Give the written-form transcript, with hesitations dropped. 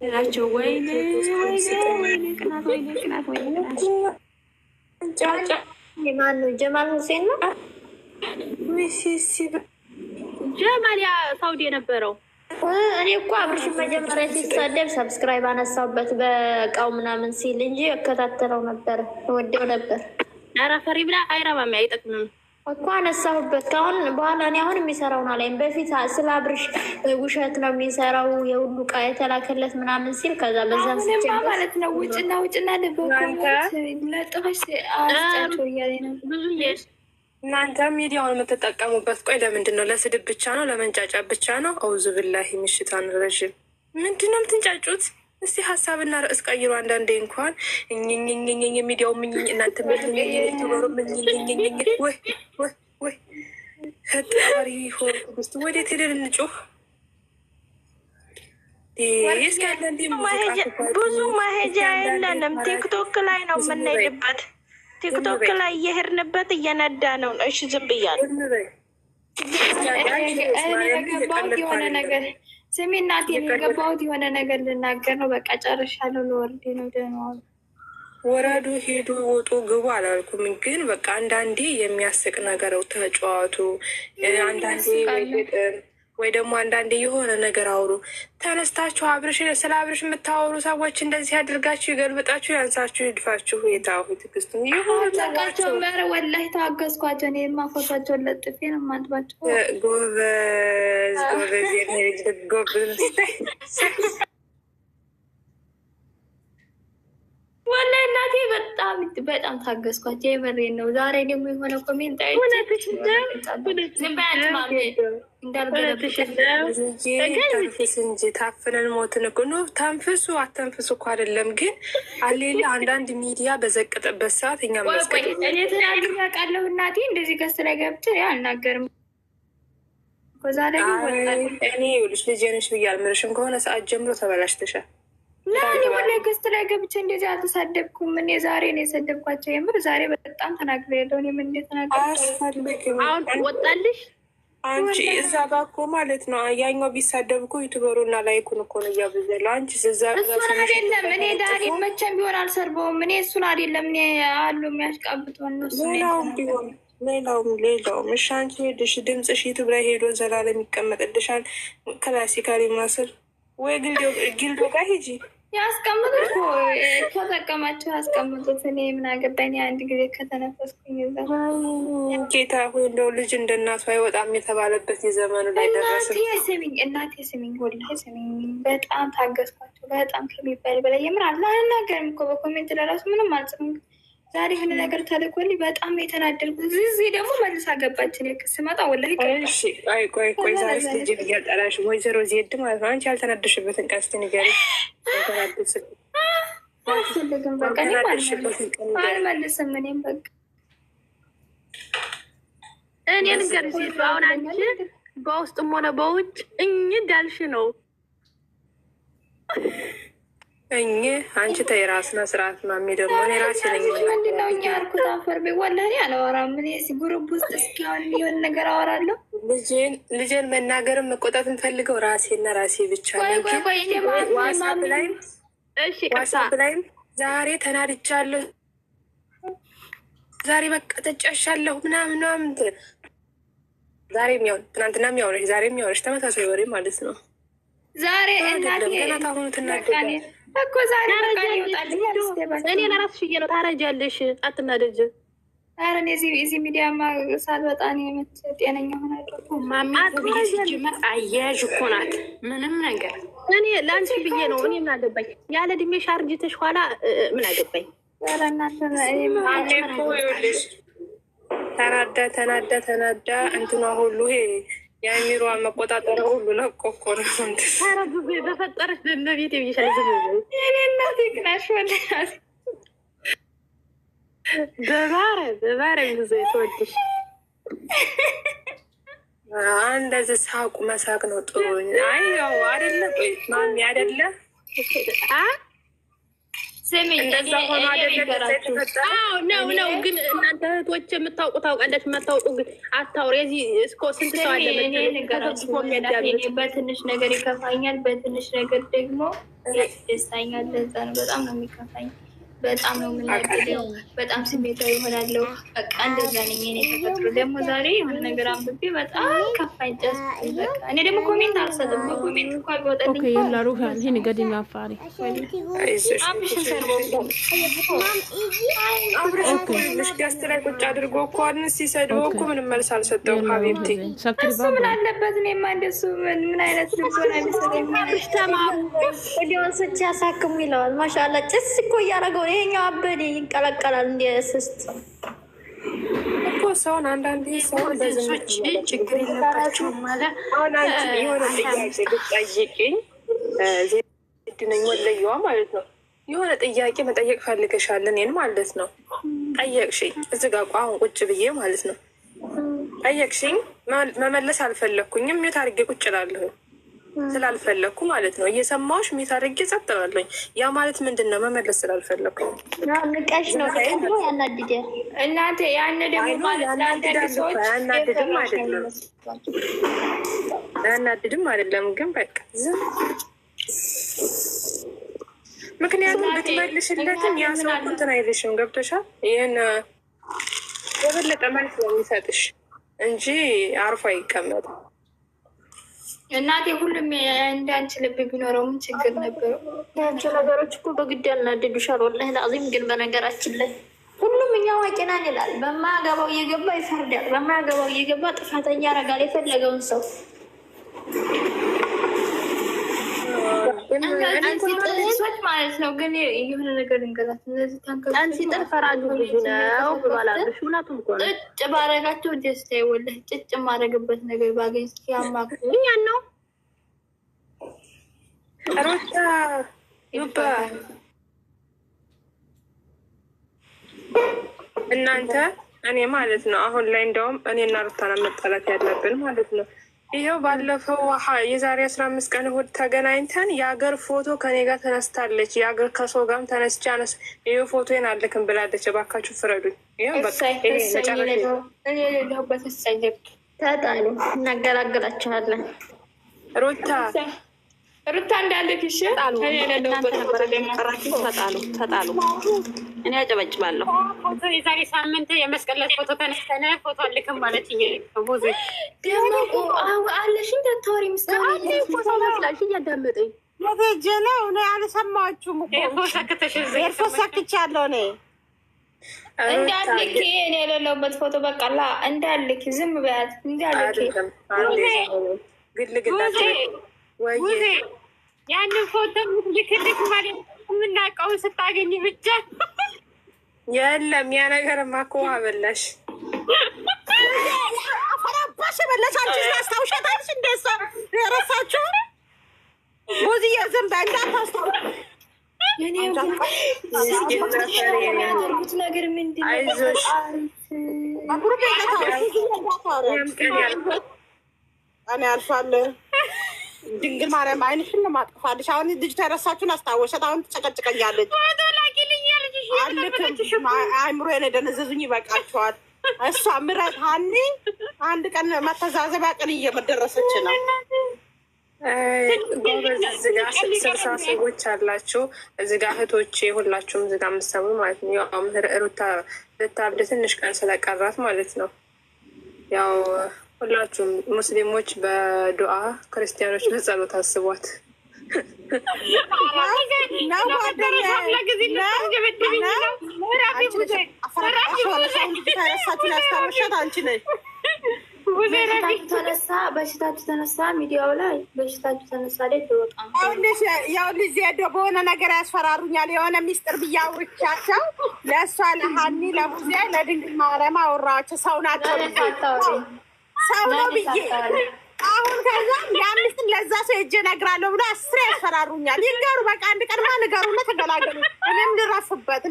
ናቸው። ወይኔ ወይኔ ቅናት፣ ወይኔ ቅናት፣ ወይኔ ቅናት። ማነው? ጀማል ሁሴን ነው። ጀማል ያ ሳውዲ የነበረው። እኔ እኮ አብርሽ መጀመሪያ ሲሳደብ ሰብስክራይብ አነሳውበት በእቃው ምናምን ሲል እንጂ እከታተለው ነበር፣ ወደው ነበር። ኧረ ፈሪ ብላ አይረባም፣ አይጠቅምም እኮ አነሳሁበት። ከአሁን በኋላ እኔ አሁን የሚሰራውን አላይም። በፊት ስለ አብርሽ ውሸት ነው የሚሰራው የሁሉ እቃ የተላከለት ምናምን ሲል ከዛ በዛም ማለት ነው ውጭና ውጭና ለጥፈሽ አስጫቸው እያለ ነው ብዙ እናንተ ሚዲያውን የምትጠቀሙበት ቆይ ለምንድን ነው? ለስድብ ብቻ ነው? ለመንጫጫ ብቻ ነው? አውዙ ብላሂ ምሽታን ረዥም ምንድን ነው የምትንጫጩት? እስቲ ሀሳብና ርዕስ ቀይሩ። አንዳንዴ እንኳን እኝኝኝኝ የሚዲያው ምኝኝ እናንተ ምትኖሩ ምኝኝኝኝ ወይ ወይ ወይ ፈጣሪ ሆን ውስጥ ወዴት ሄደን እንጩህ? ብዙ መሄጃ የለንም። ቲክቶክ ላይ ነው የምንሄድበት። ቲክቶክ ላይ እየሄድንበት እየነዳ ነው። እሺ ዝም ብያለሁ። የገባሁት የሆነ ነገር ስሜ እናቴ የገባሁት የሆነ ነገር ልናገር ነው። በቃ ጨርሻለሁ። ለወርዴ ነው። ደህና ዋሉ። ወረዱ፣ ሄዱ፣ ወጡ፣ ግቡ አላልኩም፣ ግን በቃ አንዳንዴ የሚያስቅ ነገር ተጫዋቱ። አንዳንዴ ወይ ደግሞ አንዳንዴ የሆነ ነገር አውሩ። ተነስታችሁ አብርሽ ስለ አብርሽ የምታወሩ ሰዎች እንደዚህ አድርጋችሁ ይገልብጣችሁ፣ ያንሳችሁ፣ ይድፋችሁ። የታሁ ትግስቱ ይሆንላቸው። መረ ወላሂ ታገዝኳቸው። እኔ የማፎቷቸውን ለጥፌ ነው የማጥባቸው። ጎበዝ ጎበዝ ጎበዝ። ወላሂ እናቴ በጣም ታገዝኳቸው። የመሬን ነው። ዛሬ ደግሞ የሆነ ኮሜንት እንዳልገለብሽ እንጂ ታፍነን ሞትን እኮ ነው። ተንፍሱ አተንፍሱ እኮ አይደለም፣ ግን አሌለ አንዳንድ ሚዲያ በዘቀጠበት ሰዓት እኛ መስቀጥ እኔ ተናግሬ አውቃለሁ። እናቴ እንደዚህ ገስ ላይ ገብቼ አልናገርም። እኔ ይኸውልሽ ልጄ ነሽ ብዬ አልምርሽም። ከሆነ ሰዓት ጀምሮ ተበላሽተሻል። እኔ ወላሂ ገስት ላይ ገብቼ እንደዚህ አልተሳደብኩም። እኔ ዛሬ ነው የሰደብኳቸው። የምር ዛሬ በጣም ተናግሬ ያለው እኔ ምን እንደተናገርኩ አሁን ወጣልሽ። አንቺ እዛ ጋ እኮ ማለት ነው ያኛው ቢሳደብ እኮ ዩቱበሩ እና ላይኩን እኮ ነው እያብዘለ። አንቺ እዛ እሱን አይደለም እኔ ዳኒ መቼም ቢሆን አልሰርበውም። እኔ እሱን አይደለም እኔ አሉ የሚያሽቃብጡ እነሱ ሌላውም እሺ። አንቺ ሄድሽ ድምፅሽ ዩቱብ ላይ ሄዶ ዘላለም ይቀመጥልሻል። ክላሲካሊ ማስል ወይ ግልዶ ጋር ሂጂ ያስቀምጡት ከጠቀማቸው ያስቀምጡት። እኔ ምን አገባኝ? አንድ ጊዜ ከተነፈስኩኝ ጌታ ሆይ እንደው ልጅ እንደ እናቱ አይወጣም የተባለበት የዘመኑ ላይ ደረሰ። እናቴ ስሚኝ፣ ወላሂ ስሚኝ፣ በጣም ታገዝኳቸው። በጣም ከሚባል በላይ የምር አልናገርም እኮ በኮሜንት ለራሱ ምንም አልጽፍም። ዛሬ የሆነ ነገር ተልኮልኝ በጣም የተናደድኩት። እዚህ ደግሞ መልሳ ገባችን ስመጣ ወላሂ ቆይ ዛሬ ልጅ እያጠራሽ ወይዘሮ ዜድ ማለት ነው። አንቺ ያልተናደሽበትን ቀን እስኪ ንገሪኝ። አልፈልግም በቃ አልመልስም። እኔም በቃ እኔ ልንገርሽ አሁን አንቺ በውስጥም ሆነ በውጭ እንዳልሽ ነው። አንቺ ተይ ራስና ስርዓት ማሚ ደግሞ እኔ ራሴ ነኝ። ምንድነው እኛ ያልኩት አፈር ቤ ወላሂ አላወራም። ምን ጉሩብ ውስጥ እስኪሆን የሆነ ነገር አወራለሁ። ልጄን መናገርም መቆጣት የምፈልገው ራሴና ራሴ ብቻ ነው። ዋትስአፕ ላይም ዛሬ ተናድቻለሁ፣ ዛሬ በቃ ተጫሻለሁ ምናምን ዛሬ የሚያውን ትናንትና የሚያውነሽ ዛሬ የሚያውነሽ ተመሳሳይ ወሬ ማለት ነው። ዛሬ ገና ታሁኑ ትናደዳለሽ እኮ ዛሬ በቃ ይወጣልኝ። እኔ ለራስሽ ብዬሽ ነው። ታረጃለሽ፣ አትናደጅ። ኧረ እኔ እዚህ ሚዲያማ ሳልወጣ እኔ ጤነኛ ሆናለሁ። ማሚ ሲጀመር አያያዥ እኮ ናት ምንም ነገር። እኔ ለአንቺ ብዬ ነው። እኔ ምን አገባኝ? ያለ እድሜሽ አርጅተሽ ኋላ ምን አገባኝ? ኧረ እናንተ ተናዳ እንትኗ ሁሉ ይሄ የአሚሯን መቆጣጠሪያ ሁሉ ለቆ እኮ ነው። ኧረ በፈጠረሽ በቤት የሚሻል እናቴ ቅናሽ ወላሂ በባረ ጊዜ ተወድሽ እንደዚህ ሳቁ መሳቅ ነው ጥሩ። አይ ያው አይደለ ማሚ አይደለ እንደዛ ሆኖ አይደለም ነው። ግን እናንተ እህቶች የምታውቁ ታውቃለች፣ የማታውቁ ግን አታውሪ። የዚህ እስኮ ስንት ሰው አለ በትንሽ ነገር ይከፋኛል፣ በትንሽ ነገር ደግሞ ያስደስታኛል። ለዛ ነው በጣም ነው የሚከፋኝ፣ በጣም ነው የምናገደው፣ በጣም ስሜታዊ ይሆናለሁ። በቃ እንደዛ ነኝ እኔ ተፈጥሮ። ደግሞ ዛሬ የሆነ ነገር አንብቤ በጣም ከፋኝ። እኔ ደግሞ ኮሜንት አልሰጥም። በኮሜንት እንኳ ቢወጣልኝ ገስት ላይ ቁጭ አድርጎ እኮ ሲሰድበው እኮ ምንም መልስ አልሰጠውም። ሀቢብቲ እሱ ምን አለበት? እኔማ እንደሱ ምን አይነት ልቦና ቢሰጠኝ ሊሆንሶች ያሳክሙ ይለዋል። ማሻላ ጭስ እኮ እያደረገው ይሄኛው አበዴ ይንቀለቀላል። እንደ ስስት እኮ ሰውን አንዳንዴ ሰውን በዝኖች ችግር የለባቸውም ማለት አሁን አንቺ የሆነ ጥያቄ ብትጠይቂኝ ዜድነኝ ወለየዋ ማለት ነው። የሆነ ጥያቄ መጠየቅ ፈልገሻል እኔን ማለት ነው። ጠየቅሽኝ እዚህ ጋር አሁን ቁጭ ብዬ ማለት ነው። ጠየቅሽኝ መመለስ አልፈለግኩኝም። ሜት አድርጌ ቁጭ እላለሁ ስላልፈለግኩ ማለት ነው። እየሰማሁሽ ሜት አድርጌ ጸጥ እላለሁኝ። ያ ማለት ምንድን ነው? መመለስ ስላልፈለግኩኝ ንቀሽ ነው። ያናድደ እናንተ ያን ደግሞ አያናድድም አይደለም ግን በቃ ዝም ምክንያቱም ብትመልሽለትም ያ ሰው እንትን አይልሽም። ገብቶሻል? ይህን የበለጠ መልስ ነው የሚሰጥሽ እንጂ አርፎ አይቀመጥም። እናቴ ሁሉም እንዳንቺ ልብ ቢኖረው ምን ችግር ነበረው? ያንቺ ነገሮች እኮ በግድ ያናድዱሻል። ወላሂ ለአዚም ግን በነገራችን ላይ ሁሉም እኛ አዋቂ ነን ይላል። በማያገባው እየገባ ይፈርዳል። በማያገባው እየገባ ጥፋተኛ ያደርጋል የፈለገውን ሰው። አንሲጥልሶች ማለት ነው። ግን የሆነ ነገር እንገዛት እነዚህ አንሲጥል ፈራጁ ብዙ ነው ብሏላሉሽ። እውነቱም እኮ ነው። ጭጭ ባረጋቸው ደስታ ይወለህ ጭጭ ማድረግበት ነገር ባገኝ ሲያማክ እኛን ነው ሩታ ዩባ እናንተ እኔ ማለት ነው አሁን ላይ እንደውም እኔና ሩታና መጣላት ያለብን ማለት ነው። ይኸው ባለፈው የዛሬ 15 ቀን እሑድ ተገናኝተን የሀገር ፎቶ ከኔ ጋር ተነስታለች። የሀገር ከሰው ጋርም ተነስቻ ይኸው ፎቶዬን አልክም ብላለች። እባካችሁ ፍረዱኝ። ተጣሉ፣ እናገላግላችኋለን። ሩታ እንዳለች ተጣሉ። እኔ አጨበጭባለሁ። የዛሬ ሳምንት የመስቀለት ፎቶ ተነስተን ፎቶ አልክም ማለት ብዙ ደመቁ አለሽን ተታወሪ ምስጋና ፎቶ መስላሽ እያዳመጠኝ መተጀ ነው። እኔ አልሰማችሁም እኮ ኤርፎን ሰክቻለሁ። እኔ እንዳልክ እኔ የሌለውበት ፎቶ በቃላ እንዳልክ ዝም በያት እንዳልክ ግልግላቸው ወይ ያንን ፎቶ ልክልክ ማለት የምናውቀውን ስታገኝ ብቻ የለም። ያ ነገርማ እኮ አበላሽ አፈራባሽ በለሽ። አንቺ አስታውሻታለሽ እንደሷ ረሳችሁ? ቦዚዬ ዝም በይ እንዳታስታውሽ። የሚያደርጉት ነገር ምንድን ነው? አይዞሽ እኔ አልፋለሁ። ድንግል ማርያም አይንሽን ለማጥፋልሽ። አሁን ልጅቷ የረሳችሁን አስታወሻት። አሁን ትጨቀጭቀኛለች። አልክም አይምሮዬን የደነዘዙኝ ይበቃችኋል። እሷ ምረት ሀኒ አንድ ቀን መተዛዘቢያ ቀን እየመደረሰች ነው። ጎበዝ እዚህ ጋ 60 ሰዎች አላችሁ። እዚህ ጋ እህቶቼ ሁላችሁም እዚህ ጋ የምትሰሙ ማለት ነው። ያው ሩታ ልታብድ ትንሽ ቀን ስለቀራት ማለት ነው። ያው ሁላችሁም ሙስሊሞች በዱዓ ክርስቲያኖች በጸሎት አስቧት። በሽታችሁ ተነሳ ሚዲያው ላይ በሽታችሁ ተነሳ ላይ ያው ልጅ በሆነ ነገር ያስፈራሩኛል። የሆነ ሚስጥር ብዬ አውርቻቸው ለእሷ ለሀኒ ለቡዜ ለድንግል ማርያም አወራቸው። ሰው ናቸው ሰው ነው ብዬ አሁን ከዛ የአምስትን ለዛ ሰው እጄ እነግራለሁ ብሎ 10 ያስፈራሩኛል። ይንገሩ በቃ አንድ ቀን ማ ንገሩና ተገላገሉ። እኔም ልረፍበት